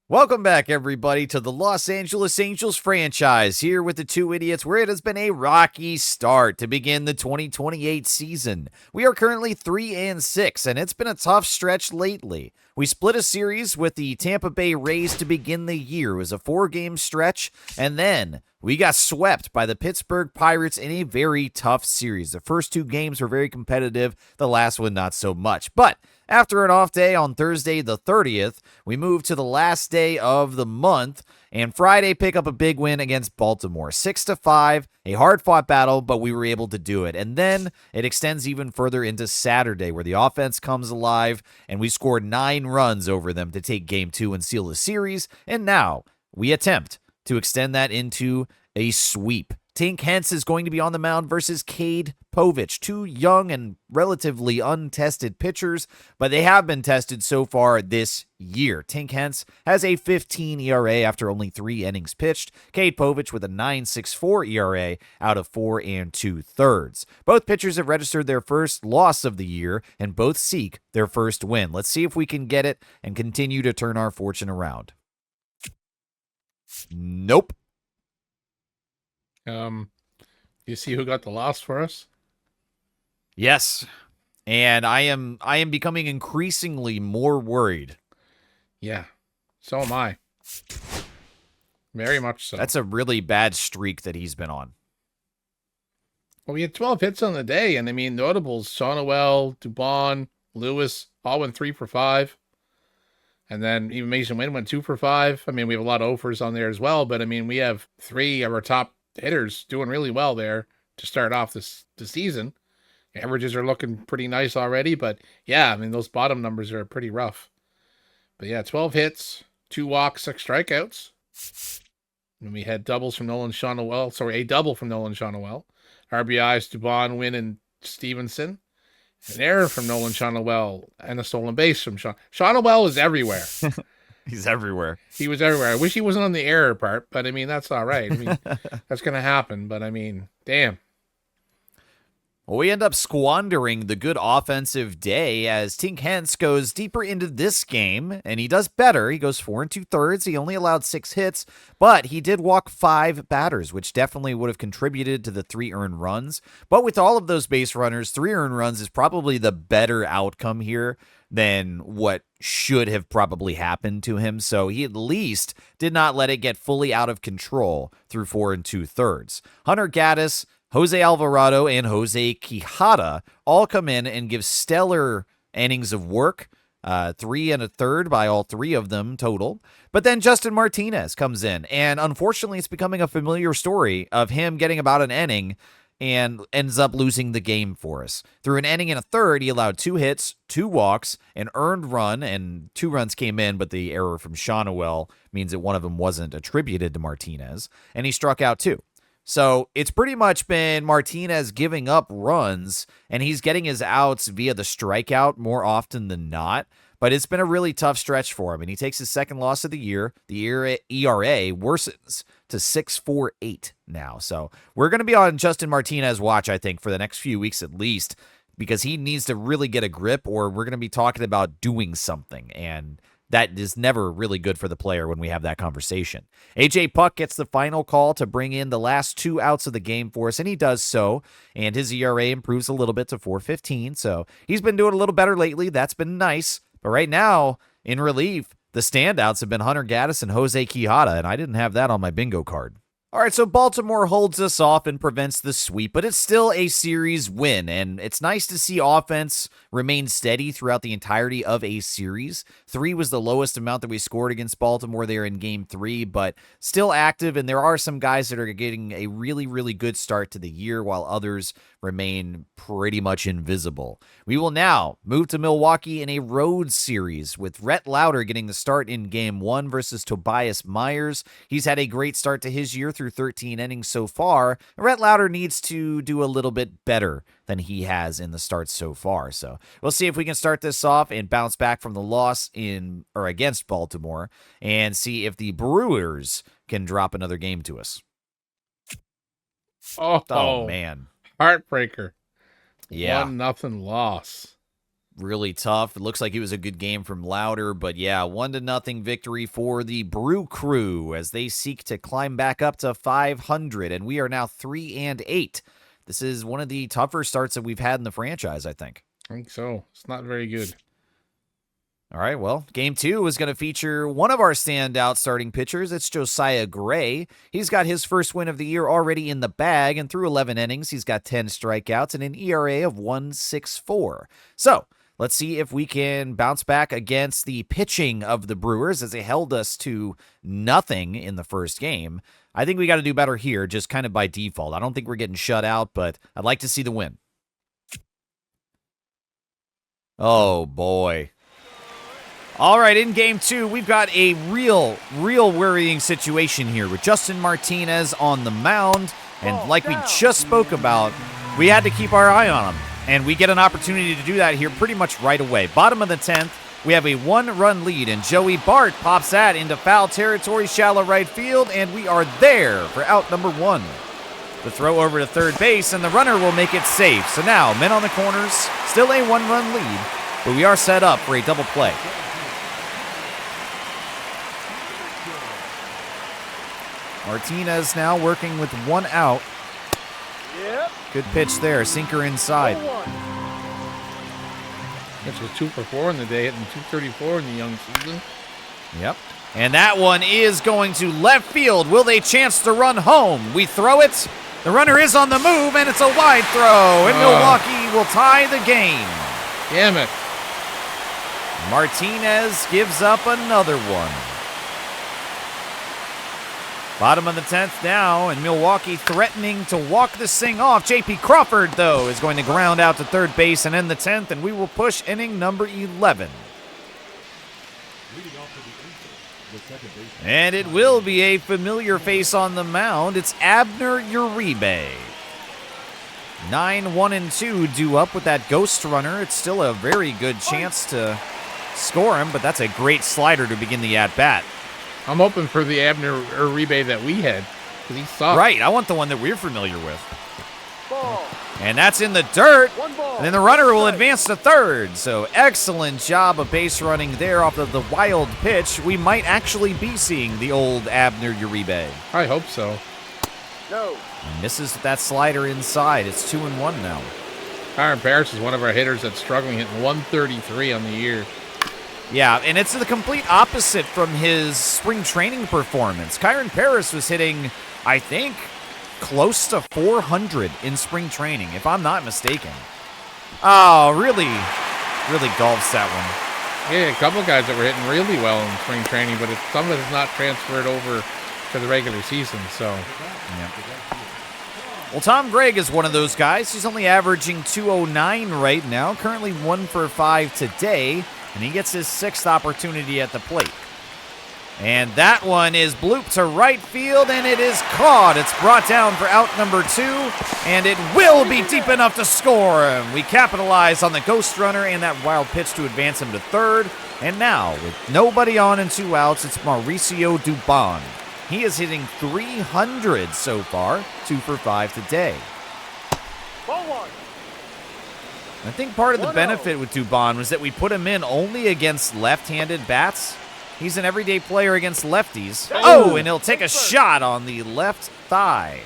Welcome back, everybody, to the Los Angeles Angels franchise, here with the two idiots, where it has been a rocky start to begin the 2028 season. We are currently 3-6, and it's been a tough stretch lately. We split a series with the Tampa Bay Rays to begin the year. It was a 4-game stretch, and then we got swept by the Pittsburgh Pirates in a very tough series. The first two games were very competitive, the last one not so much. But after an off day on Thursday the 30th, we moved to the last day of the month, and Friday pick up a big win against Baltimore. 6-5, a hard-fought battle, but we were able to do it. And then it extends even further into Saturday, where the offense comes alive, and we scored 9 runs over them to take Game 2 and seal the series. And now we attempt to extend that into a sweep. Tink Hence is going to be on the mound versus Cade Povich, two young and relatively untested pitchers, but they have been tested so far this year. Tink Hence has a 15 ERA after only 3 innings pitched. Cade Povich with a 9.64 ERA out of 4 2/3. Both pitchers have registered their first loss of the year, and both seek their first win. Let's see if we can get it and continue to turn our fortune around. Nope. You see who got the loss for us? Yes. And I am becoming increasingly more worried. Yeah. So am I. Very much so. That's a really bad streak that he's been on. Well, we had 12 hits on the day, and I mean, notables, Shonowell, Dubon, Lewis, all went 3 for 5. And then even Mason Wynn went 2 for 5. I mean, we have a lot of offers on there as well, but I mean, we have 3 of our top hitters doing really well there to start off the season. Averages are looking pretty nice already, but yeah, I mean, those bottom numbers are pretty rough. But yeah, 12 hits, 2 walks, 6 strikeouts. And we had doubles from Nolan Shonowell. Sorry, a double from Nolan Shonowell. RBIs, Dubon, Wynn, and Stevenson. An error from Nolan Shonowell and a stolen base from Shonowell is everywhere. He's everywhere. He was everywhere. I wish he wasn't on the error part, but I mean, that's all right. I mean, that's going to happen, but I mean, damn. Well, we end up squandering the good offensive day as Tink Hence goes deeper into this game, and he does better. He goes 4 2/3. He only allowed 6 hits, but he did walk 5 batters, which definitely would have contributed to the 3 earned runs. But with all of those base runners, 3 earned runs is probably the better outcome here than what should have probably happened to him. So he at least did not let it get fully out of control through 4 2/3. Hunter Gaddis, Jose Alvarado, and Jose Quijada all come in and give stellar innings of work, 3 1/3 by all 3 of them total. But then Justin Martinez comes in, and unfortunately it's becoming a familiar story of him getting about an inning and ends up losing the game for us. Through an inning and a third, he allowed 2 hits, 2 walks, an earned run, and 2 runs came in, but the error from Shonowell means that one of them wasn't attributed to Martinez, and he struck out 2. So it's pretty much been Martinez giving up runs, and he's getting his outs via the strikeout more often than not. But it's been a really tough stretch for him, and he takes his second loss of the year. The ERA worsens to 6.48 now. So we're going to be on Justin Martinez watch, I think, for the next few weeks at least, because he needs to really get a grip, or we're going to be talking about doing something, and that is never really good for the player when we have that conversation. AJ Puck gets the final call to bring in the last 2 outs of the game for us, and he does so, and his ERA improves a little bit to 4.15, so he's been doing a little better lately. That's been nice, but right now, in relief, the standouts have been Hunter Gaddis and Jose Quijada, and I didn't have that on my bingo card. All right, so Baltimore holds us off and prevents the sweep, but it's still a series win, and it's nice to see offense remain steady throughout the entirety of a series. 3 was the lowest amount that we scored against Baltimore there in Game 3, but still active, and there are some guys that are getting a really, really good start to the year, while others remain pretty much invisible. We will now move to Milwaukee in a road series, with Rhett Lauder getting the start in Game 1 versus Tobias Myers. He's had a great start to his year through 13 innings so far. Rhett Lauder needs to do a little bit better than he has in the starts so far. So we'll see if we can start this off and bounce back from the loss against Baltimore, and see if the Brewers can drop another game to us. Oh man. Heartbreaker. Yeah. 1-0 loss. really tough. It looks like it was a good game from Louder, but yeah, 1-0 victory for the Brew Crew as they seek to climb back up to 500, and we are now 3-8. This is one of the tougher starts that we've had in the franchise, I think. I think so. It's not very good. All right, well, game 2 is going to feature one of our standout starting pitchers. It's Josiah Gray. He's got his first win of the year already in the bag, and through 11 innings, he's got 10 strikeouts and an ERA of 1.64. So, let's see if we can bounce back against the pitching of the Brewers as they held us to nothing in the first game. I think we got to do better here, just kind of by default. I don't think we're getting shut out, but I'd like to see the win. Oh, boy. All right, in game 2, we've got a real worrying situation here with Justin Martinez on the mound. And like we just spoke about, we had to keep our eye on him. And we get an opportunity to do that here pretty much right away. Bottom of the 10th, we have a 1-run lead, and Joey Bart pops that into foul territory, shallow right field, and we are there for out number 1. The throw over to third base, and the runner will make it safe. So now, men on the corners, still a 1-run lead, but we are set up for a double play. Martinez now working with 1 out. Yep. Good pitch there, sinker inside. This was 2 for 4 in the day, hitting 234 in the young season. Yep. And that one is going to left field. Will they chance to run home? We throw it. The runner is on the move, and it's a wide throw. And Milwaukee will tie the game. Damn it. Martinez gives up another one. Bottom of the 10th now, and Milwaukee threatening to walk this thing off. J.P. Crawford, though, is going to ground out to third base and end the 10th, and we will push inning number 11. And it will be a familiar face on the mound. It's Abner Uribe. 9-1-2 due up with that ghost runner. It's still a very good chance to score him, but that's a great slider to begin the at-bat. I'm hoping for the Abner Uribe that we had, because he sucked. Right, I want the one that we're familiar with. And that's in the dirt, and then the runner will advance to third. So excellent job of base running there off of the wild pitch. We might actually be seeing the old Abner Uribe. I hope so. No. And misses that slider inside. It's 2-1 now. Kyron Paris is one of our hitters that's struggling, hitting 133 on the year. Yeah, and it's the complete opposite from his spring training performance. Kyron Paris was hitting, I think, close to 400 in spring training, if I'm not mistaken. Oh, really golfs that one. Yeah, a couple guys that were hitting really well in spring training, but some of it is not transferred over to the regular season, so. Yeah. Well, Tom Gregg is one of those guys. He's only averaging 209 right now, currently 1 for 5 today. And he gets his 6th opportunity at the plate. And that one is blooped to right field, and it is caught. It's brought down for out number 2, and it will be deep enough to score him. We capitalize on the ghost runner and that wild pitch to advance him to third. And now, with nobody on and 2 outs, it's Mauricio Dubon. He is hitting 300 so far, 2 for 5 today. Ball 1. I think part of the benefit with Dubon was that we put him in only against left-handed bats. He's an everyday player against lefties. Oh, and he'll take a shot on the left thigh.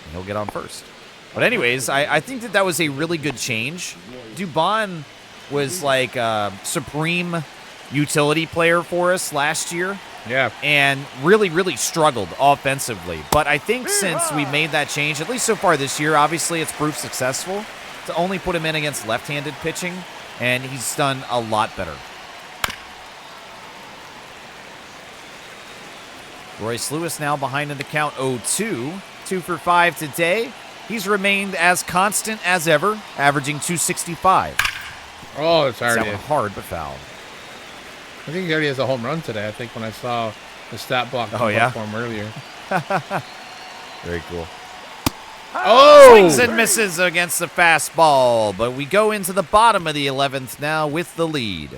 And he'll get on first. But anyways, I think that was a really good change. Dubon was like a supreme utility player for us last year. Yeah. And really struggled offensively. But I think since we made that change, at least so far this year, obviously it's proved successful to only put him in against left-handed pitching, and he's done a lot better. Royce Lewis now behind in the count 0-2. 2 for 5 today. He's remained as constant as ever, averaging 265. Oh, that's hard. That one hard but foul. I think he already has a home run today, I think, when I saw the stat block for him earlier. Very cool. Oh! Swings and misses against the fastball, but we go into the bottom of the 11th now with the lead.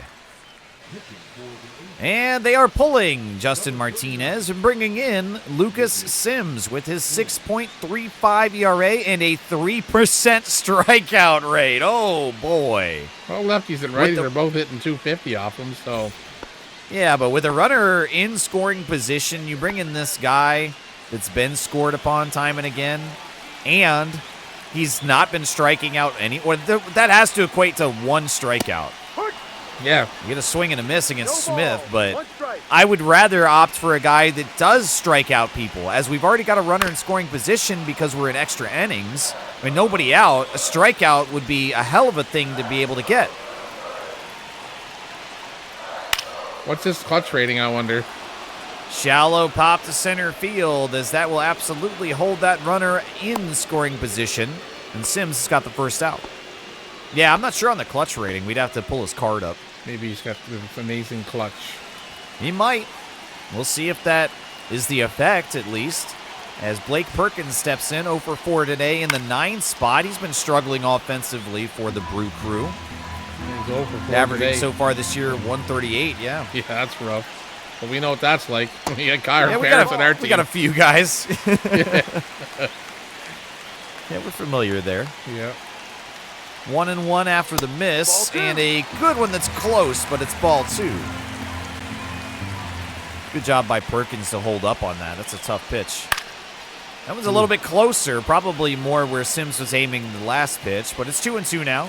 And they are pulling Justin Martinez and bringing in Lucas Sims with his 6.35 ERA and a 3% strikeout rate. Oh, boy. Well, lefties and righties are both hitting 250 off him, so. Yeah, but with a runner in scoring position, you bring in this guy that's been scored upon time and again, and he's not been striking out any. Or that has to equate to one strikeout. Yeah. You get a swing and a miss against No Smith, ball, but one strike. I would rather opt for a guy that does strike out people, as we've already got a runner in scoring position because we're in extra innings. I mean, nobody out. A strikeout would be a hell of a thing to be able to get. What's his clutch rating, I wonder? Shallow pop to center field, as that will absolutely hold that runner in scoring position. And Sims has got the first out. Yeah, I'm not sure on the clutch rating. We'd have to pull his card up. Maybe he's got this amazing clutch. He might. We'll see if that is the effect, at least. As Blake Perkins steps in, 0 for 4 today in the 9th spot. He's been struggling offensively for the Brew Crew. He's over 4 Averaging today. so far this year 138, yeah. Yeah, that's rough. But we know what that's like. We got Kyron Yeah, Paris on our team. we got a few guys. Yeah, we're familiar there. Yeah. 1-1 after the miss, Ball two. and a good one that's close, but it's ball 2. Good job by Perkins to hold up on that. That's a tough pitch. That one's a little bit closer, probably more where Sims was aiming the last pitch, but it's 2-2 now.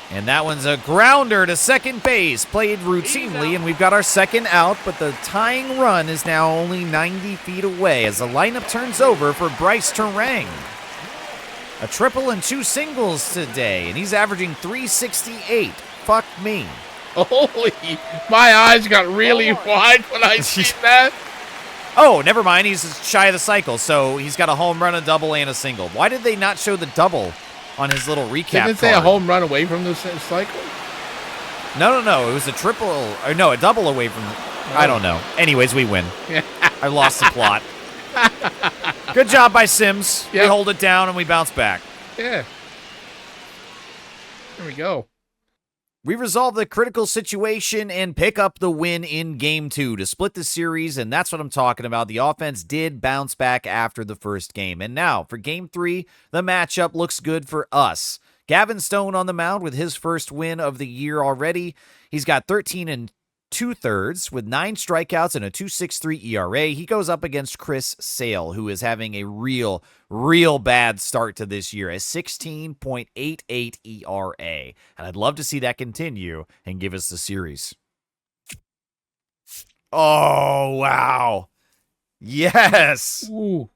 And that one's a grounder to second base, played routinely, and we've got our second out, but the tying run is now only 90 feet away as the lineup turns over for Bryce Terang. A triple and 2 singles today, and he's averaging 368. Fuck me. Holy, my eyes got really wide when I see that. Oh, never mind, he's shy of the cycle, so he's got a home run, a double, and a single. Why did they not show the double on his little recap Didn't it say a card? home run away from the cycle? No. It was a triple, or no, a double away from. I don't know. Anyways, we win. I lost the plot. Good job by Sims. We Yep. hold it down and we bounce back. Yeah. There we go. We resolve the critical situation and pick up the win in Game 2 to split the series, and that's what I'm talking about. The offense did bounce back after the first game. And now, for Game 3, the matchup looks good for us. Gavin Stone on the mound with his first win of the year already. He's got 13 2/3 with 9 strikeouts and a 2.63 ERA. He goes up against Chris Sale, who is having a real bad start to this year, a 16.88 ERA. And I'd love to see that continue and give us the series. Oh, wow. Yes. Ooh.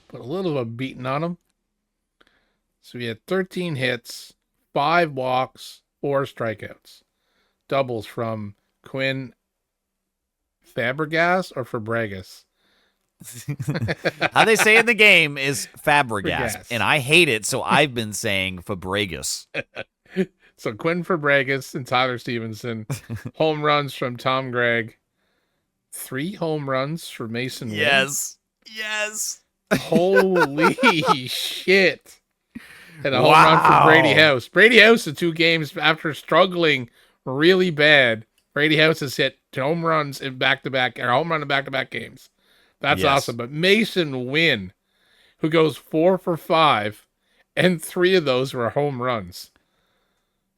Put a little of a beating on him. So we had 13 hits, 5 walks, 4 strikeouts. Doubles from Quinn Fabregas or Fabregas? How they say in the game is Fabregas, Fabregas. and I hate it, so I've been saying Fabregas. So Quinn Fabregas and Tyler Stevenson. Home runs from Tom Gregg. 3 home runs for Mason Wynn. Yes. Holy shit. And a home run for Brady House. Brady House, the 2 games after struggling really bad. Brady House has hit home runs in back-to-back, or home run in back-to-back games. That's Yes. awesome. But Mason Wynn, who goes 4 for 5, and 3 of those were home runs.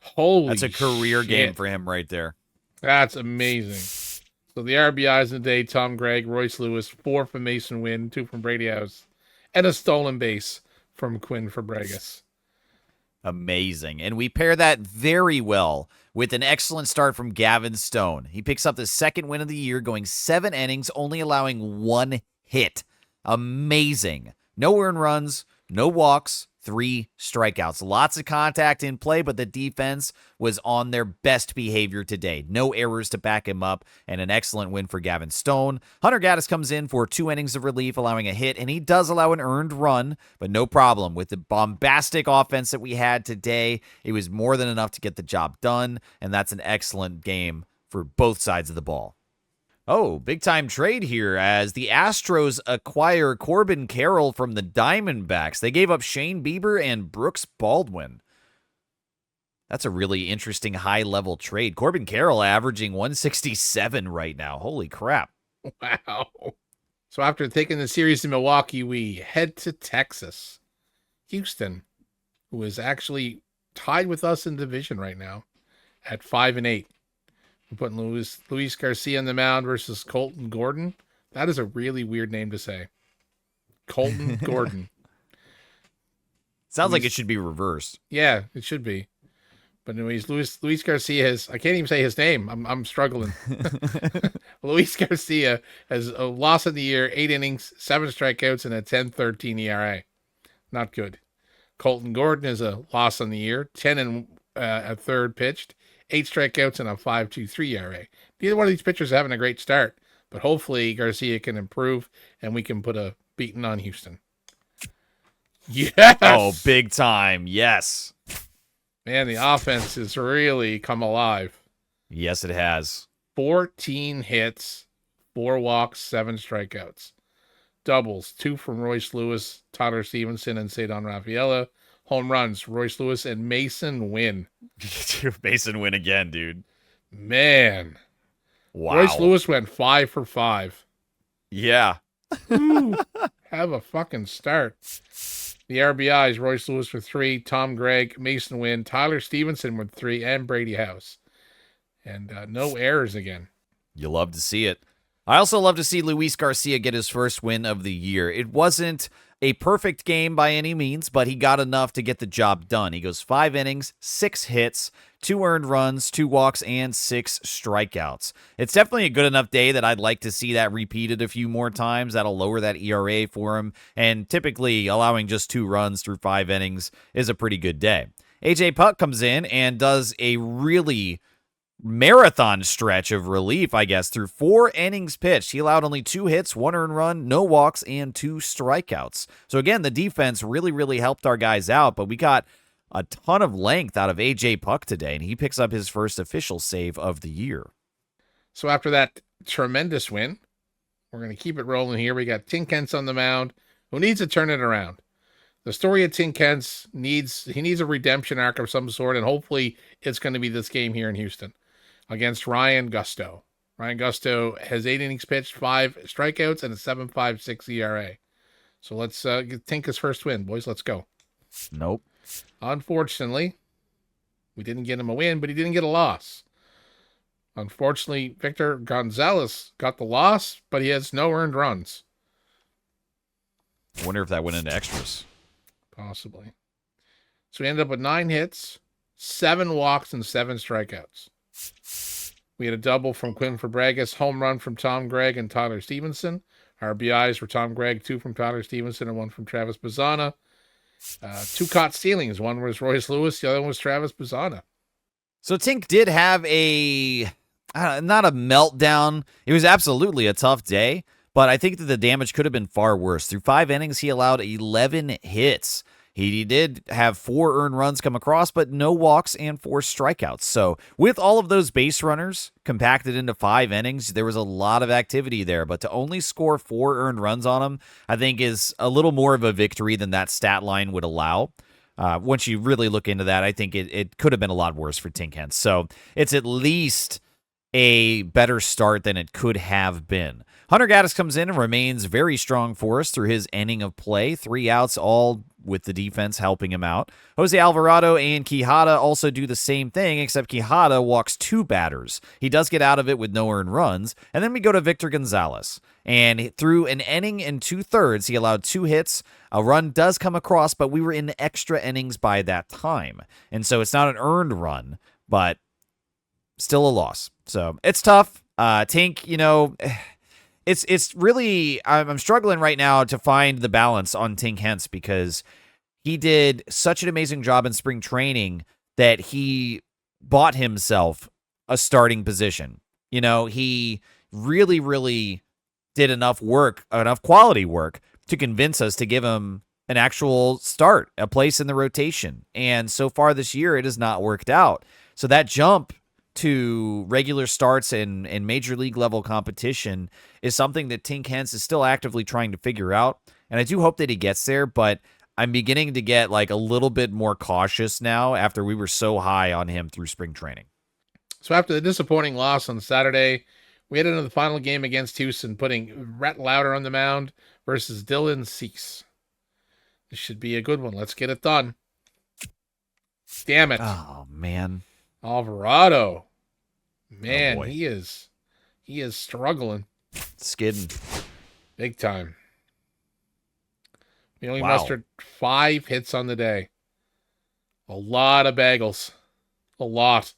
Holy That's a career shit. game for him right there. That's amazing. So the RBIs in the day, Tom Gregg, Royce Lewis, 4 from Mason Wynn, 2 from Brady House, and a stolen base from Quinn Fabregas. Amazing. And we pair that very well with an excellent start from Gavin Stone. He picks up the second win of the year, going 7 innings, only allowing 1 hit. Amazing. No earned runs, no walks, 3 strikeouts. Lots of contact in play, but the defense was on their best behavior today. No errors to back him up, and an excellent win for Gavin Stone. Hunter Gaddis comes in for 2 innings of relief, allowing a hit, and he does allow an earned run, but no problem. With the bombastic offense that we had today, it was more than enough to get the job done, and that's an excellent game for both sides of the ball. Oh, big-time trade here as the Astros acquire Corbin Carroll from the Diamondbacks. They gave up Shane Bieber and Brooks Baldwin. That's a really interesting high-level trade. Corbin Carroll averaging 167 right now. Holy crap. Wow. So after taking the series in Milwaukee, we head to Texas. Houston, who is actually tied with us in division right now at 5-8. We're putting Luis Garcia on the mound versus Colton Gordon. That is a really weird name to say. Colton Gordon. Sounds like it should be reversed. Yeah, it should be. But anyways, Luis Garcia I can't even say his name. I'm struggling. Luis Garcia has a loss of the year, 8 innings, 7 strikeouts, and a 10.13 ERA. Not good. Colton Gordon is a loss on the year, 10 and a third pitched, 8 strikeouts, and a 5.23 ERA. Neither one of these pitchers are having a great start, but hopefully Garcia can improve and we can put a beating on Houston. Yes! Oh, big time. Yes. Man, the offense has really come alive. Yes, it has. 14 hits, 4 walks, 7 strikeouts. Doubles, 2 from Royce Lewis, Tyler Stevenson, and Cedon Rafaela. Home runs, Royce Lewis and Mason Wynn. Mason Wynn again, dude. Man. Wow. Royce Lewis went 5 for 5. Yeah. Ooh, have a fucking start. The RBIs, Royce Lewis with 3, Tom Gregg, Mason Wynn, Tyler Stevenson with 3, and Brady House. And no errors again. You love to see it. I also love to see Luis Garcia get his first win of the year. It wasn't a perfect game by any means, but he got enough to get the job done. He goes 5 innings, 6 hits, 2 earned runs, 2 walks, and 6 strikeouts. It's definitely a good enough day that I'd like to see that repeated a few more times. That'll lower that ERA for him, and typically allowing just 2 runs through 5 innings is a pretty good day. AJ Puk comes in and does a really marathon stretch of relief, I guess, through 4 innings pitched. He allowed only 2 hits, 1 earned run, no walks, and 2 strikeouts. So again, the defense really helped our guys out, but we got a ton of length out of AJ Puk today, and he picks up his first official save of the year. So after that tremendous win, we're going to keep it rolling here. We got Tink Hence on the mound, who needs to turn it around. The story of Tink Hence needs a redemption arc of some sort, and hopefully it's going to be this game here in Houston against Ryan Gusto. Ryan Gusto has 8 innings pitched, 5 strikeouts, and a 7.56 ERA. So let's get Tink his first win, boys. Let's go. Nope. Unfortunately, we didn't get him a win, but he didn't get a loss. Unfortunately, Victor Gonzalez got the loss, but he has no earned runs. I wonder if that went into extras. Possibly. So we ended up with 9 hits, 7 walks, and 7 strikeouts. We had a double from Quinn Fabregas, home run from Tom Gregg and Tyler Stevenson. RBIs were Tom Gregg, 2 from Tyler Stevenson, and 1 from Travis Bazzana. 2 caught stealings. 1 was Royce Lewis, the other one was Travis Bazzana. So Tink did have not a meltdown. It was absolutely a tough day, but I think that the damage could have been far worse. Through 5 innings, he allowed 11 hits. He did have 4 earned runs come across, but no walks and 4 strikeouts. So with all of those base runners compacted into 5 innings, there was a lot of activity there. But to only score 4 earned runs on him, I think is a little more of a victory than that stat line would allow. Once you really look into that, I think it could have been a lot worse for Tink Hence. So it's at least a better start than it could have been. Hunter Gaddis comes in and remains very strong for us through his inning of play. 3 outs, all with the defense helping him out. Jose Alvarado and Quijada also do the same thing, except Quijada walks 2 batters. He does get out of it with no earned runs. And then we go to Victor Gonzalez. And through an inning and 2/3, he allowed 2 hits. A run does come across, but we were in extra innings by that time. And so it's not an earned run, but still a loss. So it's tough. Tink, it's really, I'm struggling right now to find the balance on Tink Hence because he did such an amazing job in spring training that he bought himself a starting position. He really did enough quality work to convince us to give him an actual start, a place in the rotation. And so far this year, it has not worked out. So that jump to regular starts and major league level competition is something that Tink Hence is still actively trying to figure out. And I do hope that he gets there, but I'm beginning to get like a little bit more cautious now after we were so high on him through spring training. So after the disappointing loss on Saturday, we headed into the final game against Houston, putting Rhett Lauder on the mound versus Dylan Cease. This should be a good one. Let's get it done. Damn it. Oh, man. Alvarado. Man, Oh, boy. he is struggling Skidding. big time. We only Wow. mustered 5 hits on the day. A lot of bagels. A lot.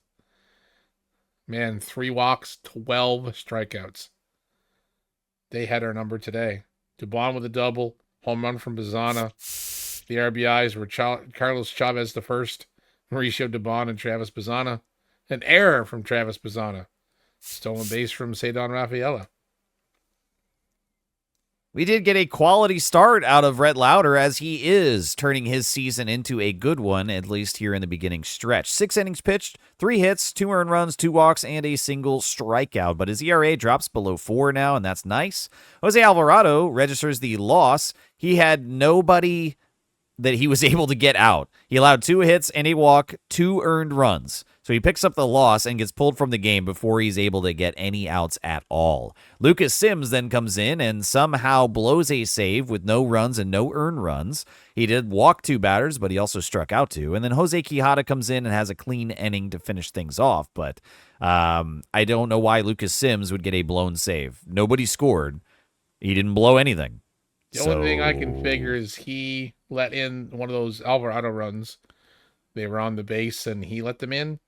Man, 3 walks, 12 strikeouts. They had our number today. Dubon with a double, home run from Bazzana. The RBIs were Carlos Chavez the first, Mauricio Dubon and Travis Bazzana. An error from Travis Bazzana. Stolen base from Cedon Rafaela. We did get a quality start out of Rhett Lauder as he is turning his season into a good one, at least here in the beginning stretch. 6 innings pitched, 3 hits, 2 earned runs, 2 walks, and a single strikeout. But his ERA drops below 4 now, and that's nice. Jose Alvarado registers the loss. He had nobody that he was able to get out. He allowed 2 hits and a walk, 2 earned runs. So he picks up the loss and gets pulled from the game before he's able to get any outs at all. Lucas Sims then comes in and somehow blows a save with no runs and no earned runs. He did walk 2 batters, but he also struck out 2. And then Jose Quijada comes in and has a clean inning to finish things off. But I don't know why Lucas Sims would get a blown save. Nobody scored. He didn't blow anything. The only thing I can figure is he let in one of those Alvarado runs. They were on the base and he let them in.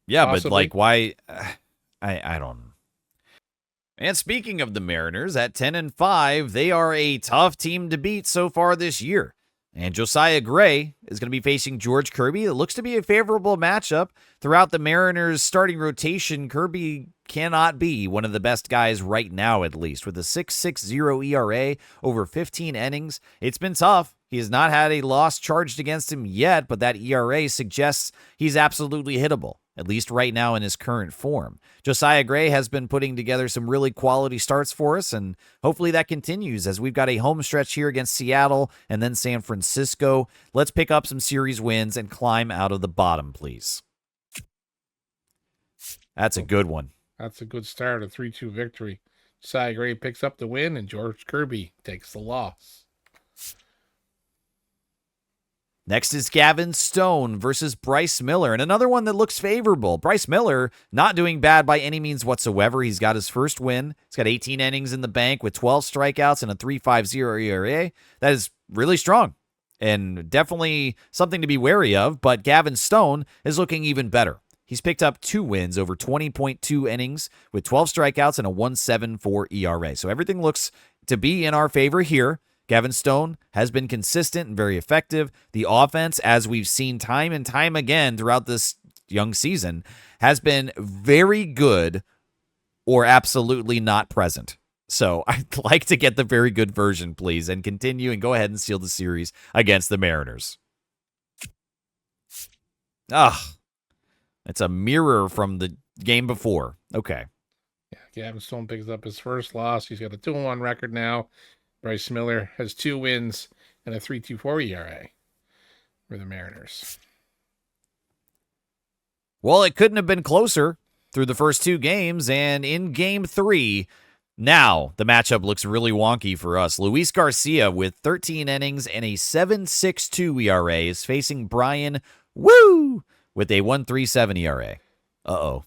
Yeah, Possibly. but like why? I don't know. And speaking of the Mariners, at 10-5, they are a tough team to beat so far this year. And Josiah Gray is going to be facing George Kirby. It looks to be a favorable matchup throughout the Mariners' starting rotation. Kirby cannot be one of the best guys right now, at least. With a 6.60 ERA over 15 innings, it's been tough. He has not had a loss charged against him yet, but that ERA suggests he's absolutely hittable, at least right now in his current form. Josiah Gray has been putting together some really quality starts for us, and hopefully that continues as we've got a home stretch here against Seattle and then San Francisco. Let's pick up some series wins and climb out of the bottom, please. That's a good one. That's a good start, a 3-2 victory. Josiah Gray picks up the win and George Kirby takes the loss. Next is Gavin Stone versus Bryce Miller, and another one that looks favorable. Bryce Miller not doing bad by any means whatsoever. He's got his first win. He's got 18 innings in the bank with 12 strikeouts and a 3.50 ERA. That is really strong and definitely something to be wary of, but Gavin Stone is looking even better. He's picked up 2 wins over 20.2 innings with 12 strikeouts and a 1.74 ERA. So everything looks to be in our favor here. Gavin Stone has been consistent and very effective. The offense, as we've seen time and time again throughout this young season, has been very good or absolutely not present. So I'd like to get the very good version, please, and continue and go ahead and seal the series against the Mariners. It's a mirror from the game before. Okay. Yeah, Gavin Stone picks up his first loss. He's got a 2-1 record now. Bryce Miller has 2 wins and a 3.24 ERA for the Mariners. Well, it couldn't have been closer through the first 2 games, and in Game 3, now the matchup looks really wonky for us. Luis Garcia with 13 innings and a 7.62 ERA is facing Brian Woo with a 1.37 ERA. Uh-oh.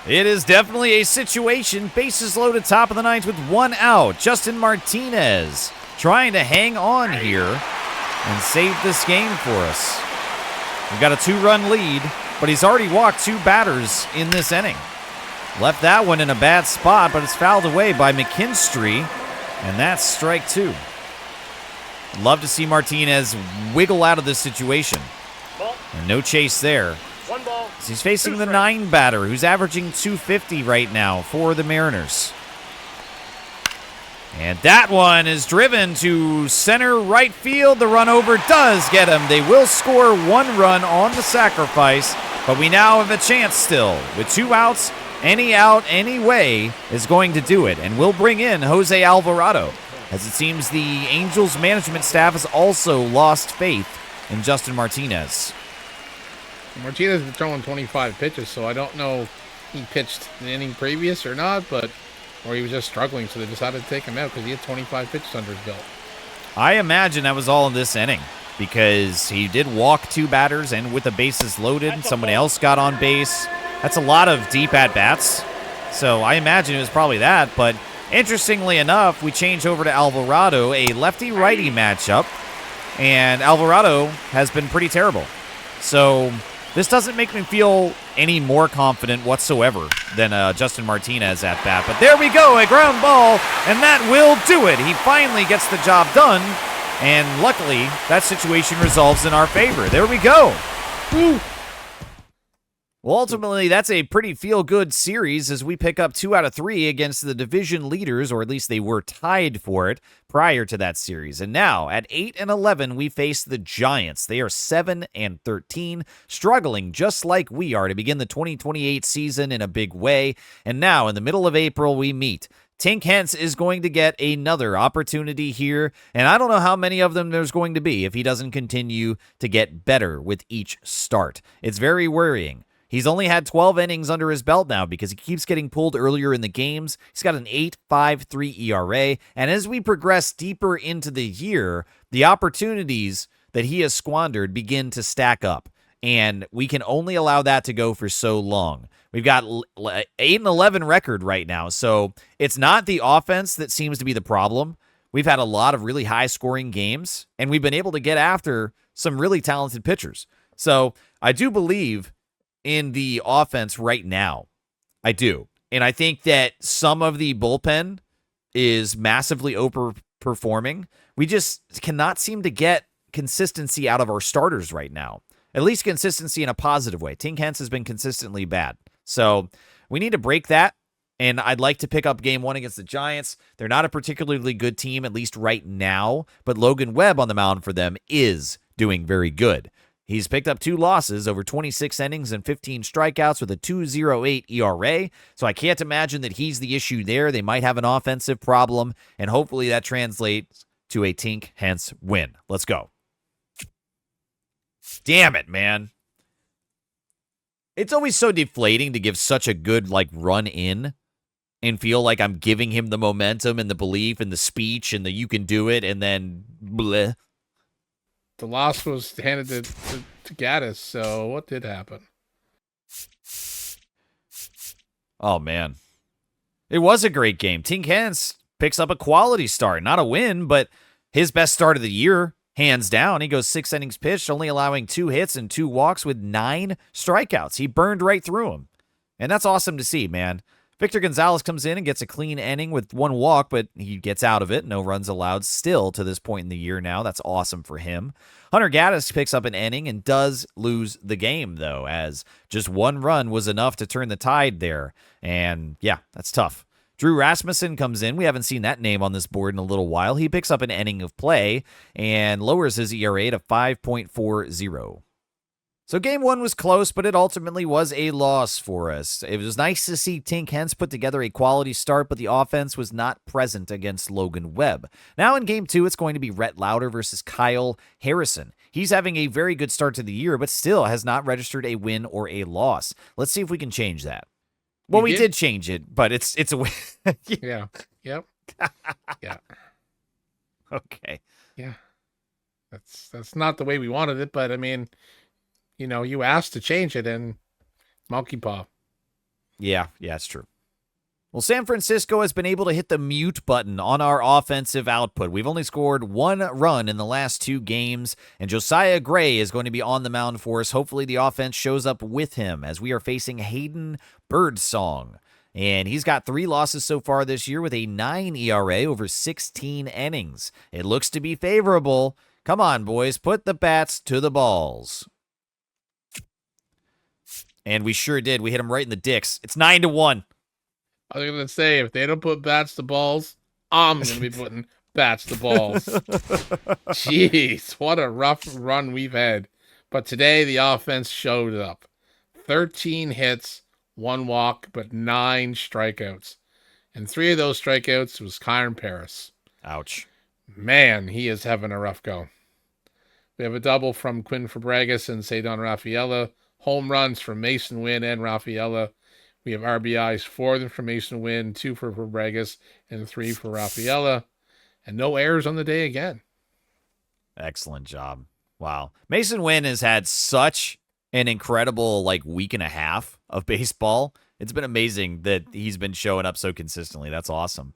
It is definitely a situation. Bases loaded, top of the 9th with 1 out. Justin Martinez trying to hang on here and save this game for us. We've got a 2-run lead, but he's already walked 2 batters in this inning. Left that one in a bad spot, but it's fouled away by McKinstry, and that's strike 2. Love to see Martinez wiggle out of this situation. And no chase there. 1 ball. He's facing the 9 batter, who's averaging 250 right now for the Mariners. And that one is driven to center right field. The run over does get him. They will score 1 run on the sacrifice, but we now have a chance still. With 2 outs, any out, any way is going to do it. And we'll bring in Jose Alvarado. as it seems the Angels management staff has also lost faith in Justin Martinez. Martinez has been throwing 25 pitches, so I don't know if he pitched the inning previous or not, or he was just struggling, so they decided to take him out because he had 25 pitches under his belt. I imagine that was all in this inning because he did walk 2 batters, and with the bases loaded, someone else got on base. That's a lot of deep at-bats, so I imagine it was probably that. But interestingly enough, we change over to Alvarado, a lefty-righty matchup, and Alvarado has been pretty terrible. So this doesn't make me feel any more confident whatsoever than Justin Martinez at bat. But there we go, a ground ball, and that will do it. He finally gets the job done, and luckily that situation resolves in our favor. There we go. Woo. Well, ultimately, that's a pretty feel-good series as we pick up 2 out of 3 against the division leaders, or at least they were tied for it prior to that series. And now, at 8-11, we face the Giants. They are 7-13, struggling just like we are to begin the 2028 season in a big way. And now, in the middle of April, we meet. Tink Hence is going to get another opportunity here, and I don't know how many of them there's going to be if he doesn't continue to get better with each start. It's very worrying. He's only had 12 innings under his belt now because he keeps getting pulled earlier in the games. He's got an 8.53 ERA, and as we progress deeper into the year, the opportunities that he has squandered begin to stack up, and we can only allow that to go for so long. We've got 8-11 record right now, so it's not the offense that seems to be the problem. We've had a lot of really high-scoring games, and we've been able to get after some really talented pitchers. So I do believe in the offense right now. I do. And I think that some of the bullpen is massively overperforming. We just cannot seem to get consistency out of our starters right now. At least consistency in a positive way. Tink Hence has been consistently bad. So we need to break that. And I'd like to pick up game 1 against the Giants. They're not a particularly good team, at least right now. But Logan Webb on the mound for them is doing very good. He's picked up 2 losses over 26 innings and 15 strikeouts with a 2.08 ERA, so I can't imagine that he's the issue there. They might have an offensive problem, and hopefully that translates to a Tink Hence win. Let's go. Damn it, man. It's always so deflating to give such a good, run in and feel like I'm giving him the momentum and the belief and the speech and the you can do it, and then bleh. The loss was handed to Gladys, so what did happen? Oh, man. It was a great game. Tink Hence picks up a quality start. Not a win, but his best start of the year, hands down. He goes 6 innings pitched, only allowing 2 hits and 2 walks with 9 strikeouts. He burned right through them. And that's awesome to see, man. Victor Gonzalez comes in and gets a clean inning with 1 walk, but he gets out of it. No runs allowed still to this point in the year now. That's awesome for him. Hunter Gaddis picks up an inning and does lose the game, though, as just 1 run was enough to turn the tide there. And, yeah, that's tough. Drew Rasmussen comes in. We haven't seen that name on this board in a little while. He picks up an inning of play and lowers his ERA to 5.40. So game 1 was close, but it ultimately was a loss for us. It was nice to see Tink Hence put together a quality start, but the offense was not present against Logan Webb. Now in game 2, it's going to be Rhett Lauder versus Kyle Harrison. He's having a very good start to the year, but still has not registered a win or a loss. Let's see if we can change that. Well, we did change it, but it's a win. Yeah. Yep. Yeah. Okay. Yeah. That's not the way we wanted it, but I mean, you asked to change it, and monkey paw. Yeah, it's true. Well, San Francisco has been able to hit the mute button on our offensive output. We've only scored 1 run in the last 2 games, and Josiah Gray is going to be on the mound for us. Hopefully the offense shows up with him as we are facing Hayden Birdsong. And he's got 3 losses so far this year with a 9 ERA over 16 innings. It looks to be favorable. Come on, boys, put the bats to the balls. And we sure did. We hit him right in the dicks. It's 9-1. I was going to say, if they don't put bats to balls, I'm going to be putting bats to balls. Jeez, what a rough run we've had. But today, the offense showed up. 13 hits, 1 walk, but 9 strikeouts. And 3 of those strikeouts was Kyron Paris. Ouch. Man, he is having a rough go. We have a double from Quinn Fabregas and Cedon Rafaela. Home runs from Mason Wynn and Rafaela. We have RBIs, 4 of them from Mason Wynn, 2 for Fabregas, and 3 for Rafaela. And no errors on the day again. Excellent job. Wow. Mason Wynn has had such an incredible week and a half of baseball. It's been amazing that he's been showing up so consistently. That's awesome.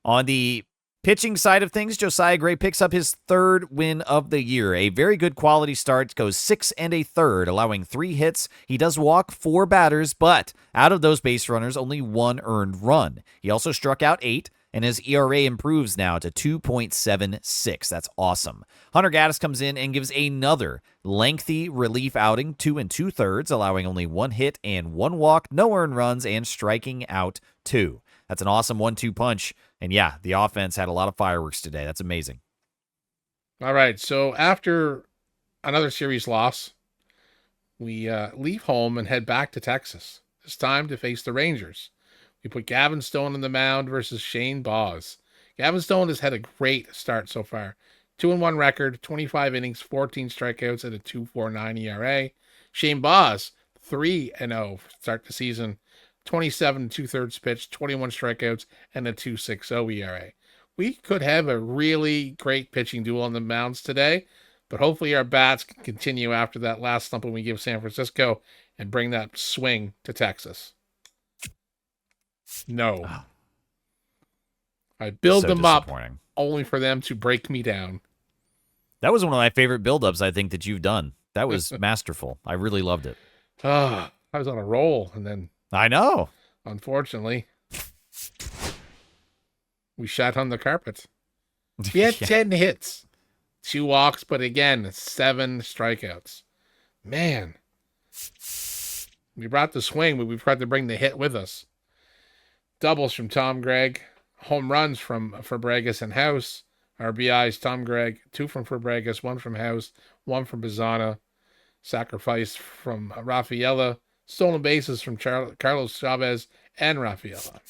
On the pitching side of things, Josiah Gray picks up his 3rd win of the year. A very good quality start, goes 6 1/3, allowing 3 hits. He does walk 4 batters, but out of those base runners, only 1 earned run. He also struck out 8, and his ERA improves now to 2.76. That's awesome. Hunter Gaddis comes in and gives another lengthy relief outing, 2 2/3, allowing only 1 hit and 1 walk, no earned runs, and striking out 2. That's an awesome 1-2 punch. And yeah, the offense had a lot of fireworks today. That's amazing. All right, so after another series loss, we leave home and head back to Texas. It's time to face the Rangers. We put Gavin Stone on the mound versus Shane Baz. Gavin Stone has had a great start so far. 2-1 record, 25 innings, 14 strikeouts, and a 2.49 ERA. Shane Baz, 3-0 start the season. 27 2/3 pitch, 21 strikeouts, and a 2.60 ERA. We could have a really great pitching duel on the mounds today, but hopefully our bats can continue after that last thumping we give San Francisco and bring that swing to Texas. No. I build them up only for them to break me down. That was one of my favorite buildups I think that you've done. That was masterful. I really loved it. I was on a roll, and then I know. Unfortunately, we shat on the carpet. We had 10 hits, 2 walks, but again, 7 strikeouts. Man, we brought the swing, but we've tried to bring the hit with us. Doubles from Tom Gregg, home runs from Fabregas and House. RBIs, Tom Gregg, 2 from Fabregas, 1 from House, 1 from Bizana. Sacrifice from Rafaela. Stolen bases from Carlos Chavez and Rafaela.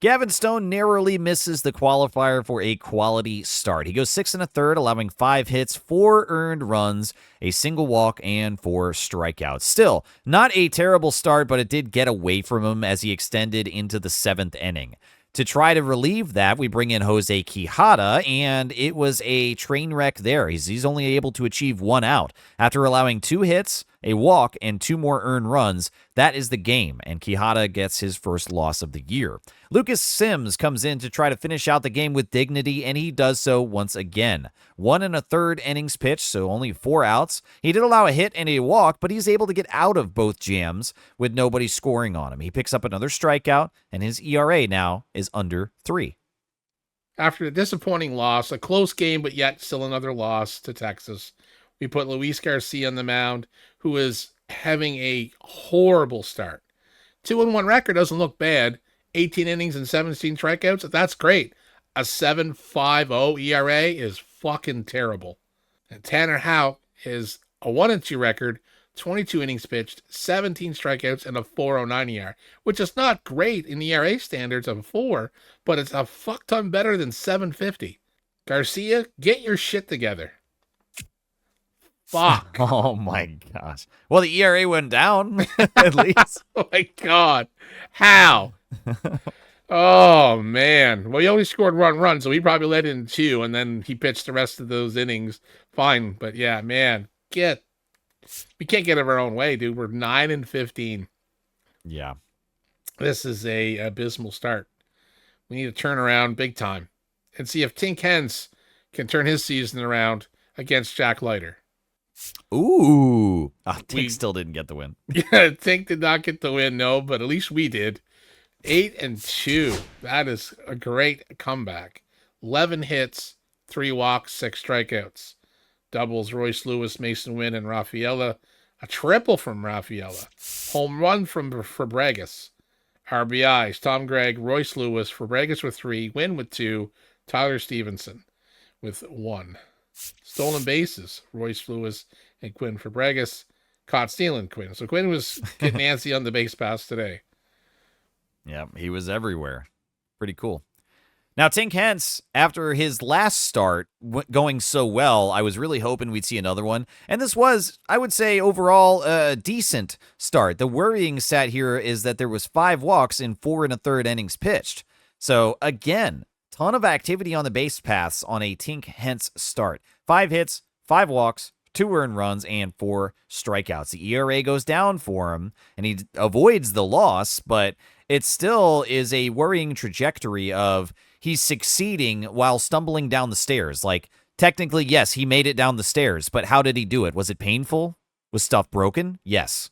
Gavin Stone narrowly misses the qualifier for a quality start. He goes 6 1/3, allowing 5 hits, 4 earned runs, a single walk, and 4 strikeouts. Still, not a terrible start, but it did get away from him as he extended into the 7th inning. To try to relieve that, we bring in Jose Quijada, and it was a train wreck there. He's only able to achieve 1 out. After allowing 2 hits, a walk, and 2 more earned runs, that is the game, and Quijada gets his first loss of the year. Lucas Sims comes in to try to finish out the game with dignity, and he does so once again. 1 1/3 innings pitched, so only 4 outs. He did allow a hit and a walk, but he's able to get out of both jams with nobody scoring on him. He picks up another strikeout, and his ERA now is under 3. After a disappointing loss, a close game, but yet still another loss to Texas, we put Luis Garcia on the mound, who is having a horrible start. 2-1 record doesn't look bad. 18 innings and 17 strikeouts. That's great. A 7.50 ERA is fucking terrible. And Tanner Houck is a 1-2 record, 22 innings pitched, 17 strikeouts, and a 4.09 ERA, which is not great in the ERA standards of 4, but it's a fuck ton better than 7.50. Garcia, get your shit together. Fuck. Oh my gosh. Well, the ERA went down, at least. Oh my God. How? Oh, man. Well, he only scored 1 run, so he probably led in 2, and then he pitched the rest of those innings. Fine. But yeah, man, we can't get out of our own way, dude. We're 9-15. Yeah. This is a abysmal start. We need to turn around big time and see if Tink Hens can turn his season around against Jack Leiter. Ooh. Tink still didn't get the win. Yeah, Tink did not get the win, no, but at least we did. 8-2. That is a great comeback. 11 hits, 3 walks, 6 strikeouts. Doubles, Royce Lewis, Mason Wynn, and Rafaela. A triple from Rafaela. Home run from Fabregas. RBIs, Tom Gregg, Royce Lewis, Fabregas with 3, Wynn with 2, Tyler Stevenson with 1. Stolen bases, Royce Lewis and Quinn Fabregas. Caught stealing Quinn. So Quinn was getting antsy on the base pass today. Yeah, he was everywhere. Pretty cool. Now, Tink Hence, after his last start going so well, I was really hoping we'd see another one. And this was, I would say, overall a decent start. The worrying stat here is that there was 5 walks in 4 1/3 innings pitched. So, again, ton of activity on the base paths on a Tink Hence start. 5 hits, 5 walks, 2 earned runs, and 4 strikeouts. The ERA goes down for him, and he avoids the loss, but it still is a worrying trajectory of he's succeeding while stumbling down the stairs. Like, technically, yes, he made it down the stairs, but how did he do it? Was it painful? Was stuff broken? Yes.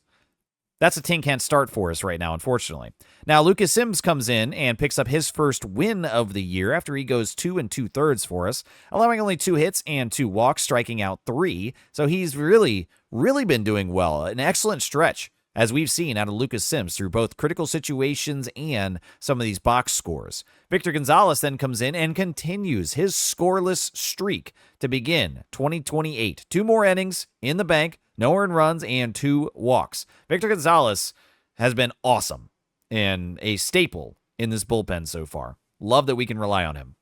That's a Tink Hence start for us right now, unfortunately. Now, Lucas Sims comes in and picks up his first win of the year after he goes 2 2/3 for us, allowing only 2 hits and 2 walks, striking out 3. So he's really been doing well. An excellent stretch, as we've seen out of Lucas Sims through both critical situations and some of these box scores. Victor Gonzalez then comes in and continues his scoreless streak to begin 2028. 2 more innings in the bank, no earned runs, and 2 walks. Victor Gonzalez has been awesome and a staple in this bullpen so far. Love that we can rely on him.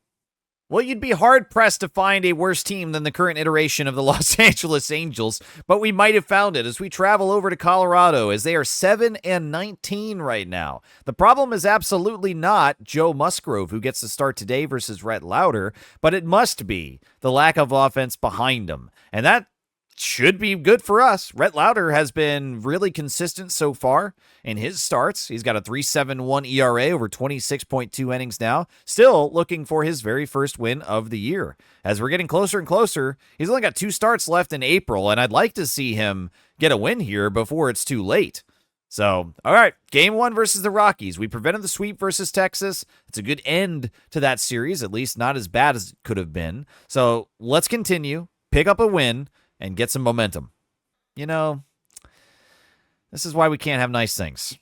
Well, you'd be hard-pressed to find a worse team than the current iteration of the Los Angeles Angels, but we might have found it as we travel over to Colorado, as they are 7-19 right now. The problem is absolutely not Joe Musgrove, who gets to start today versus Rhett Lauder, but it must be the lack of offense behind him. And that should be good for us. Rhett Lauder has been really consistent so far in his starts. He's got a 3.71 ERA over 26.2 innings now. Still looking for his very first win of the year. As we're getting closer and closer, he's only got 2 starts left in April, and I'd like to see him get a win here before it's too late. So, all right, game 1 versus the Rockies. We prevented the sweep versus Texas. It's a good end to that series, at least not as bad as it could have been. So let's continue, pick up a win, and get some momentum. You know, this is why we can't have nice things.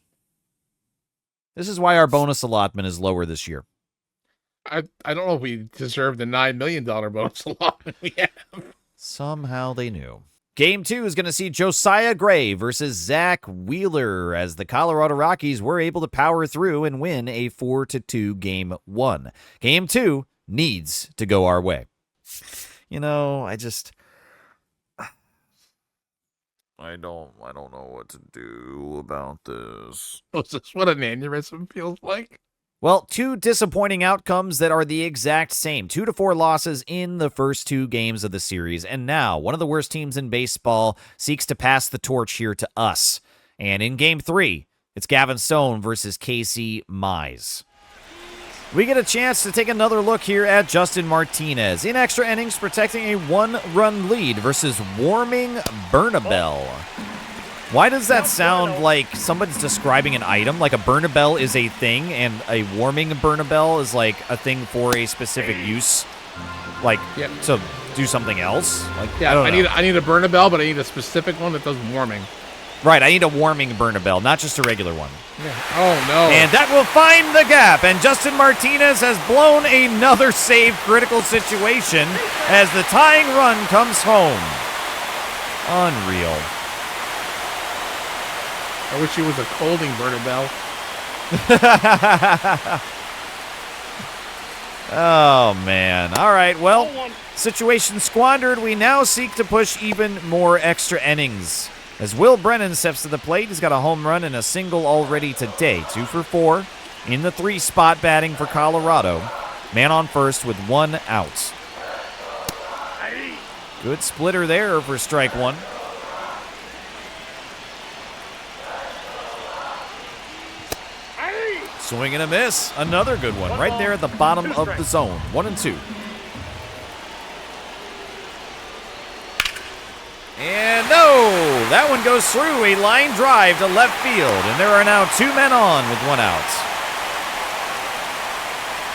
This is why our bonus allotment is lower this year. I don't know if we deserve the $9 million bonus allotment we have. Somehow they knew. Game 2 is going to see Josiah Gray versus Zach Wheeler, as the Colorado Rockies were able to power through and win a 4-2 game 1. Game 2 needs to go our way. You know, I don't know what to do about this. Is this what an aneurysm feels like? Well, 2 disappointing outcomes that are the exact same. 2-4 losses in the first 2 games of the series. And now, one of the worst teams in baseball seeks to pass the torch here to us. And in Game 3, it's Gavin Stone versus Casey Mize. We get a chance to take another look here at Justin Martinez in extra innings, protecting a 1-run lead versus Warming Bernabelle. Why does that sound like somebody's describing an item? Like a Bernabelle is a thing and a Warming Bernabelle is like a thing for a specific use? Like, to do something else? Like, yeah, I need a Bernabelle, but I need a specific one that does warming. Right, I need a Warming Bernabelle, not just a regular one. Yeah. Oh, no. And that will find the gap, and Justin Martinez has blown another save critical situation as the tying run comes home. Unreal. I wish he was a Colding Bernabelle. Oh, man. All right, well, situation squandered. We now seek to push even more extra innings. As Will Brennan steps to the plate, he's got a home run and a single already today. 2 for 4 in the 3 spot batting for Colorado. Man on first with 1 out. Good splitter there for strike 1. Swing and a miss. Another good one right there at the bottom of the zone. 1-2. And no, that one goes through a line drive to left field, and there are now 2 men on with 1 out.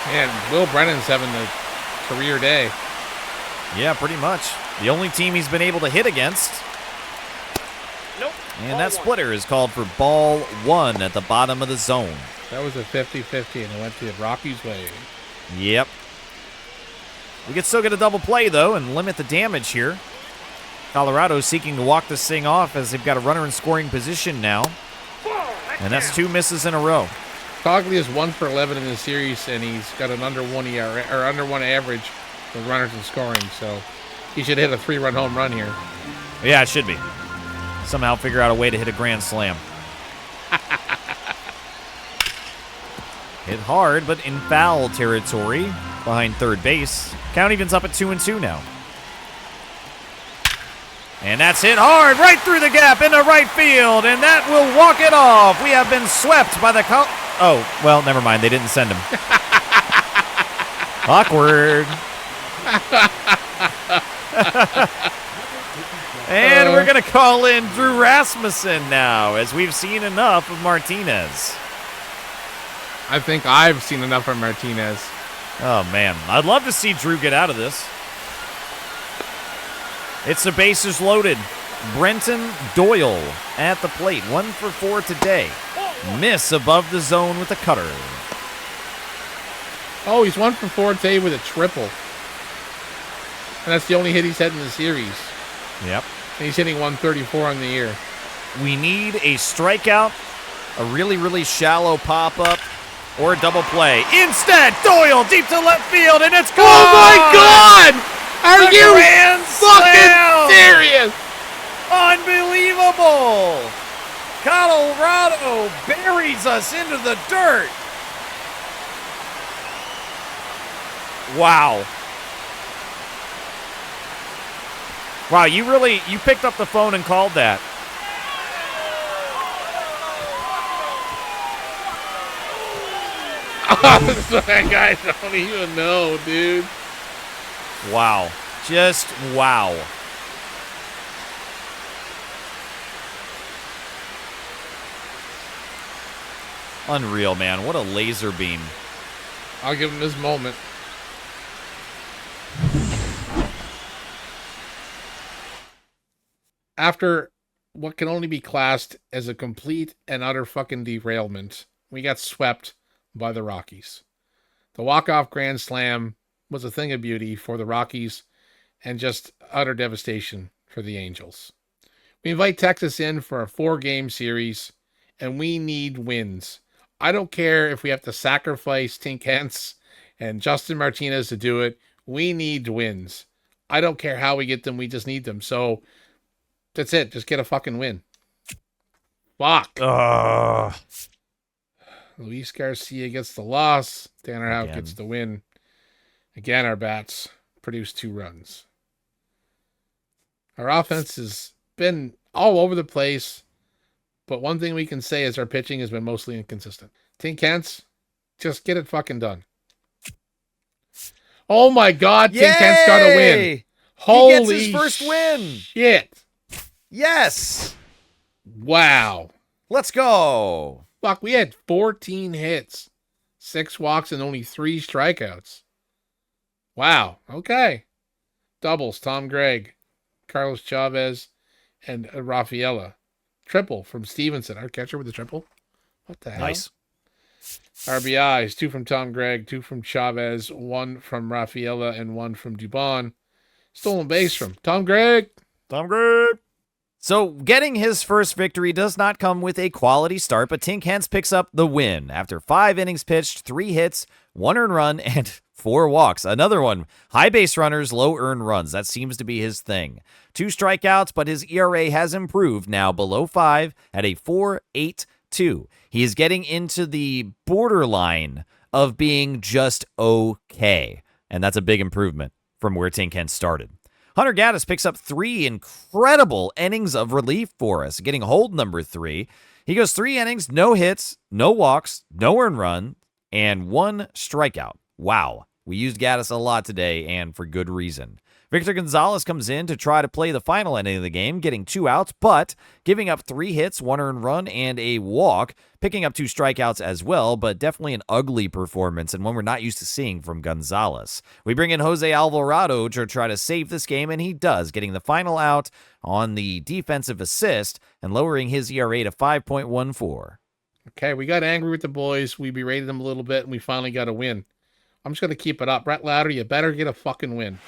Man, Will Brennan's having a career day. Yeah, pretty much. The only team he's been able to hit against. Nope. And that splitter is called for ball 1 at the bottom of the zone. That was a 50-50, and it went the Rockies' way. Yep. We could still get a double play, though, and limit the damage here. Colorado seeking to walk this thing off as they've got a runner in scoring position now. And that's 2 misses in a row. Cogley is 1 for 11 in this series, and he's got an under 1 ERA or under 1 average with runners in scoring. So he should hit a 3-run home run here. Yeah, it should be. Somehow figure out a way to hit a grand slam. Hit hard, but in foul territory behind third base. Count evens up at 2-2 now. And that's hit hard right through the gap into right field, and that will walk it off. We have been swept by the Oh, well, never mind. They didn't send him. Awkward. And we're going to call in Drew Rasmussen now, as we've seen enough of Martinez. I think I've seen enough of Martinez. Oh, man. I'd love to see Drew get out of this. It's the bases loaded. Brenton Doyle at the plate. 1 for 4 today. Miss above the zone with a cutter. Oh, he's 1 for 4 today with a triple. And that's the only hit he's had in the series. Yep. And he's hitting 134 on the year. We need a strikeout, a really, really shallow pop-up, or a double play. Instead, Doyle deep to left field, and it's gone! Oh, my God! Are you grand fucking slam! serious? Unbelievable! Colorado buries us into the dirt. Wow. Wow, you picked up the phone and called that. I don't even know, dude. Wow. Just wow. Unreal, man. What a laser beam. I'll give him this moment. After what can only be classed as a complete and utter fucking derailment, we got swept by the Rockies. The walk-off grand slam was a thing of beauty for the Rockies and just utter devastation for the Angels. We invite Texas in for a 4-game series, and we need wins. I don't care if we have to sacrifice Tink Hence and Justin Martinez to do it. We need wins. I don't care how we get them. We just need them. So that's it. Just get a fucking win. Fuck. Luis Garcia gets the loss. Tanner Houck gets the win. Again, our bats produce 2 runs. Our offense has been all over the place, but one thing we can say is our pitching has been mostly inconsistent. Tink Hence, just get it fucking done. Oh my God, Tink Hence got a win. Holy he gets his first win. Shit. Yes. Wow. Let's go. Fuck, we had 14 hits, 6 walks, and only 3 strikeouts. Wow. Okay. Doubles, Tom Gregg, Carlos Chavez, and Rafaela. Triple from Stevenson, our catcher with the triple. What the hell? Nice. RBIs, 2 from Tom Gregg, 2 from Chavez, 1 from Rafaela, and 1 from Dubon. Stolen base from Tom Gregg. So getting his first victory does not come with a quality start, but Tink Hence picks up the win after 5 innings pitched, 3 hits, 1 earned run, and 4 walks. Another one, high base runners, low earned runs. That seems to be his thing. 2 strikeouts, but his ERA has improved, now below 5 at a 4.82. He is getting into the borderline of being just okay, and that's a big improvement from where Tink Hence started. Hunter Gaddis picks up 3 incredible innings of relief for us, getting hold number 3. He goes 3 innings, no hits, no walks, no earned run, and 1 strikeout. Wow. We used Gaddis a lot today, and for good reason. Victor Gonzalez comes in to try to play the final inning of the game, getting 2 outs, but giving up 3 hits, 1 earned run, and a walk, picking up 2 strikeouts as well, but definitely an ugly performance and one we're not used to seeing from Gonzalez. We bring in Jose Alvarado to try to save this game, and he does, getting the final out on the defensive assist and lowering his ERA to 5.14. Okay, we got angry with the boys. We berated them a little bit, and we finally got a win. I'm just going to keep it up. Brett Lauder, you better get a fucking win.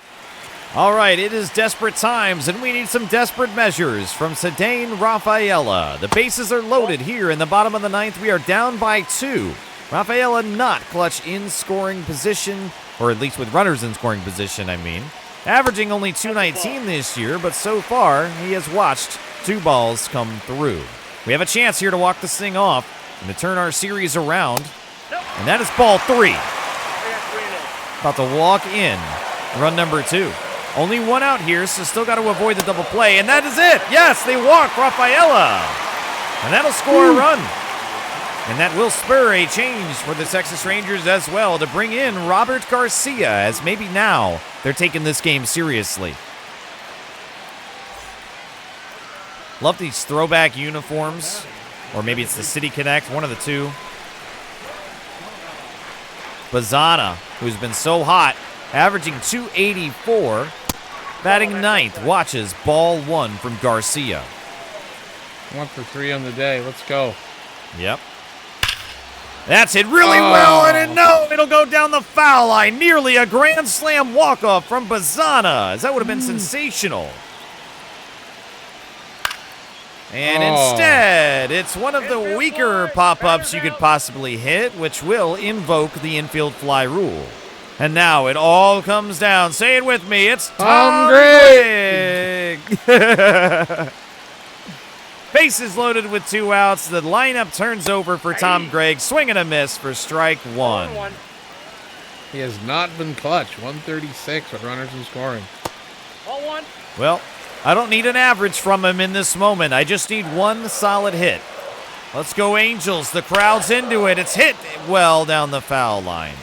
All right, it is desperate times, and we need some desperate measures from Cedane Rafaela. The bases are loaded here in the bottom of the 9th. We are down by 2. Rafaela not clutch in scoring position, or at least with runners in scoring position, I mean. Averaging only 219 this year, but so far he has watched 2 balls come through. We have a chance here to walk this thing off and to turn our series around. And that is ball 3. About to walk in run number 2. Only 1 out here, so still got to avoid the double play. And that is it. Yes, they walk Rafaela. And that'll score a run. And that will spur a change for the Texas Rangers as well to bring in Robert Garcia, as maybe now they're taking this game seriously. Love these throwback uniforms. Or maybe it's the City Connect, one of the two. Bazana, who's been so hot, averaging 284, batting 9th, watches ball 1 from Garcia. 1 for 3 on the day. Let's go. Yep. That's hit really well, and no, it'll go down the foul line. Nearly a grand slam walk-off from Bazana, as that would have been sensational. And instead, it's one of the weaker pop-ups you could possibly hit, which will invoke the infield fly rule. And now it all comes down. Say it with me. It's Tom Gregg. Bases loaded with 2 outs. The lineup turns over for Tom Gregg. Swing and a miss for strike 1. He has not been clutch. 136 with runners in scoring. Ball 1. Well, I don't need an average from him in this moment. I just need 1 solid hit. Let's go, Angels. The crowd's into it. It's hit well down the foul line.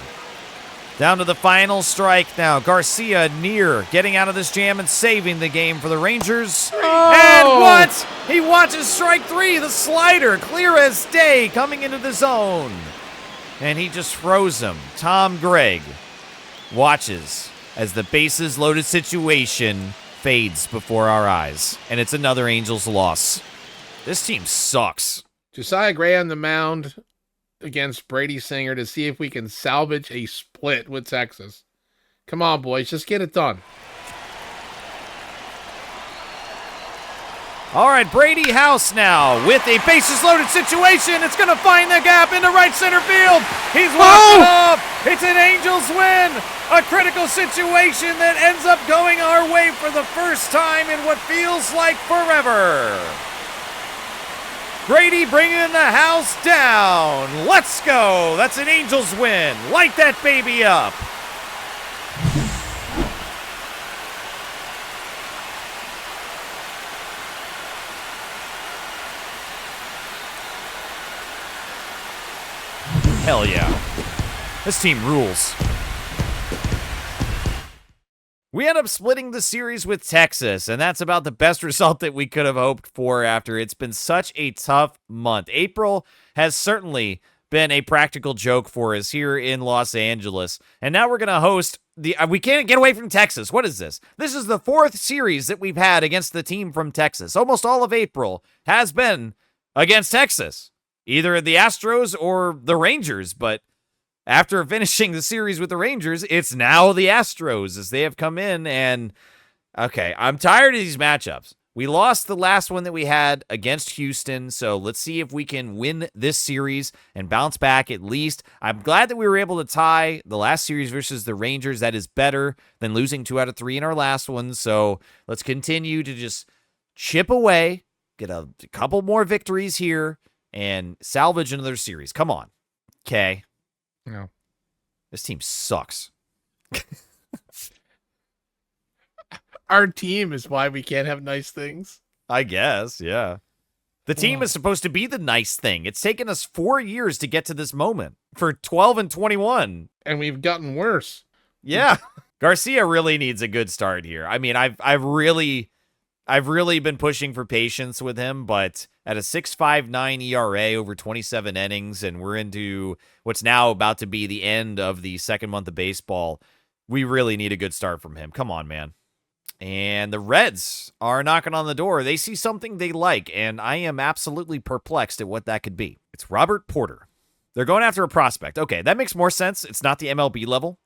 Down to the final strike now. Garcia near getting out of this jam and saving the game for the Rangers. And what? He watches strike 3, the slider, clear as day, coming into the zone. And he just froze him. Tom Gregg watches as the bases loaded situation fades before our eyes. And it's another Angels loss. This team sucks. Josiah Gray on the mound against Brady Singer to see if we can salvage a split with Texas. Come on, boys, just get it done. All right, Brady House now with a bases-loaded situation. It's going to find the gap into right center field. He's walked it off. It's an Angels win. A critical situation that ends up going our way for the first time in what feels like forever. Brady bringing the house down. Let's go. That's an Angels win. Light that baby up. Hell yeah. This team rules. We end up splitting the series with Texas, and that's about the best result that we could have hoped for after it's been such a tough month. April has certainly been a practical joke for us here in Los Angeles, and now we're going to host we can't get away from Texas. What is this? This is the 4th series that we've had against the team from Texas. Almost all of April has been against Texas, either the Astros or the Rangers, but after finishing the series with the Rangers, it's now the Astros as they have come in. And, okay, I'm tired of these matchups. We lost the last one that we had against Houston, so let's see if we can win this series and bounce back at least. I'm glad that we were able to tie the last series versus the Rangers. That is better than losing 2 out of 3 in our last one, so let's continue to just chip away, get a couple more victories here, and salvage another series. Come on. Okay. No. This team sucks. Our team is why we can't have nice things. I guess, yeah. The team is supposed to be the nice thing. It's taken us 4 years to get to this moment for 12 and 21. And we've gotten worse. Yeah. Garcia really needs a good start here. I mean, I've really been pushing for patience with him, but at a 6.59 ERA over 27 innings, and we're into what's now about to be the end of the second month of baseball, we really need a good start from him. Come on, man. And the Reds are knocking on the door. They see something they like, and I am absolutely perplexed at what that could be. It's Robert Porter. They're going after a prospect. Okay, that makes more sense. It's not the MLB level.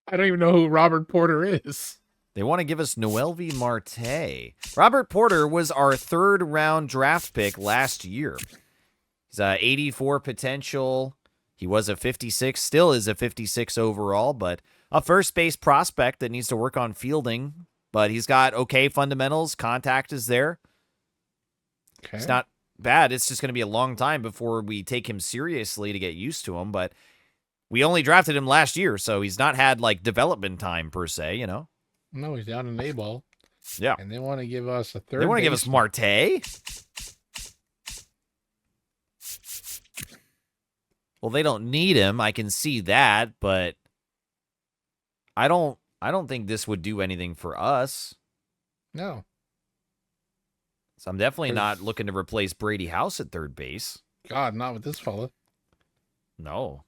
I don't even know who Robert Porter is. They want to give us Noelvi Marte. Robert Porter was our 3rd-round draft pick last year. He's 84 potential. He was a 56, still is a 56 overall, but a first base prospect that needs to work on fielding. But he's got okay fundamentals. Contact is there. Okay. It's not bad. It's just going to be a long time before we take him seriously to get used to him. But we only drafted him last year, so he's not had like development time per se, you know? No, he's down in A-ball. Yeah. And they want to give us a third. They want to give us Marte? Well, they don't need him. I can see that, but I don't think this would do anything for us. No. So I'm definitely not looking to replace Brady House at third base. God, not with this fella. No.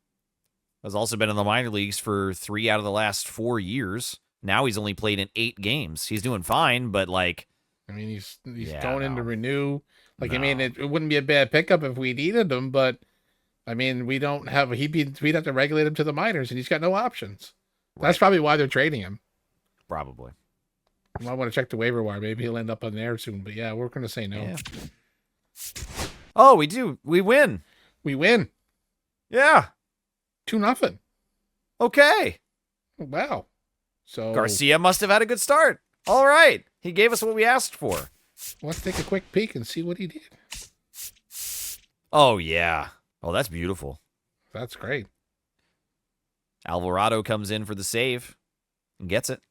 Has also been in the minor leagues for 3 out of the last 4 years. Now he's only played in 8 games. He's doing fine, but like, I mean, he's Yeah, going in to renew. Like, I No. mean, it wouldn't be a bad pickup if we needed him, but I mean, we don't have. We'd have to regulate him to the minors, and he's got no options. That's probably why they're trading him. probably. I want to check the waiver wire. Maybe he'll end up on there soon. But yeah, we're going to say no. Yeah. Oh, we do. We win. We win Yeah. 2-0. Okay. Wow. So Garcia must have had a good start. All right. He gave us what we asked for. let's take a quick peek and see what he did. Oh, yeah. Oh, that's beautiful. That's great. Alvarado comes in for the save and gets it.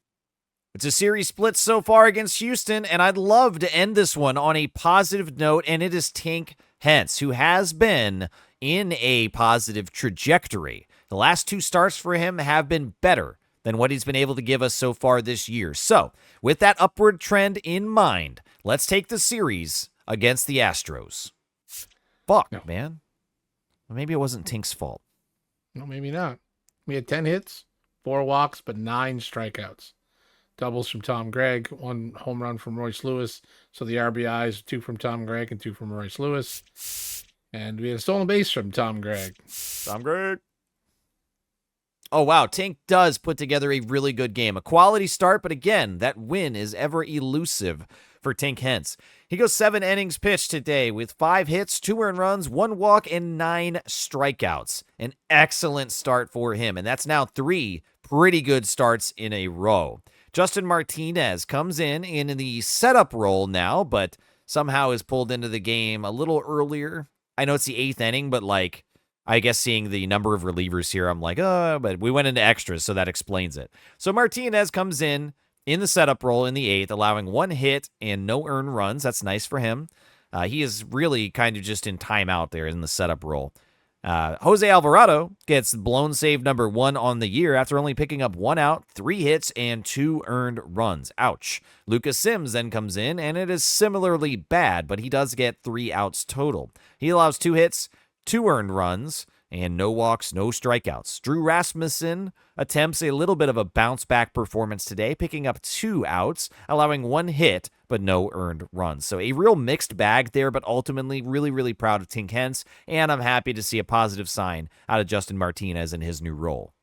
It's a series split so far against Houston, and I'd love to end this one on a positive note, and it is Tink Hence, who has been in a positive trajectory. The last 2 starts for him have been better than what he's been able to give us so far this year. So, with that upward trend in mind, let's take the series against the Astros. Fuck, No. man. Maybe it wasn't Tink's fault. No, maybe not. We had 10 hits, 4 walks, but 9 strikeouts. Doubles from Tom Gregg, 1 home run from Royce Lewis. So the RBIs, 2 from Tom Gregg and 2 from Royce Lewis. And we had a stolen base from Tom Gregg. Tom Gregg. Oh, wow. Tink does put together a really good game. A quality start, but again, that win is ever elusive for Tink Hence. He goes 7 innings pitched today with 5 hits, 2 earned runs, 1 walk, and 9 strikeouts. An excellent start for him, and that's now 3 pretty good starts in a row. Justin Martinez comes in the setup role now, but somehow is pulled into the game a little earlier. I know it's the 8th inning, but like, I guess seeing the number of relievers here, I'm like, but we went into extras, so that explains it. So Martinez comes in the setup role in the 8th, allowing 1 hit and no earned runs. That's nice for him. He is really kind of just in timeout there in the setup role. Jose Alvarado gets blown save number 1 on the year after only picking up 1 out, 3 hits, and 2 earned runs. Ouch. Lucas Sims then comes in, and it is similarly bad, but he does get 3 outs total. He allows 2 hits, 2 earned runs, and no walks, no strikeouts. Drew Rasmussen attempts a little bit of a bounce-back performance today, picking up 2 outs, allowing 1 hit, but no earned runs. So a real mixed bag there, but ultimately really, really proud of Tink Hence, and I'm happy to see a positive sign out of Justin Martinez in his new role.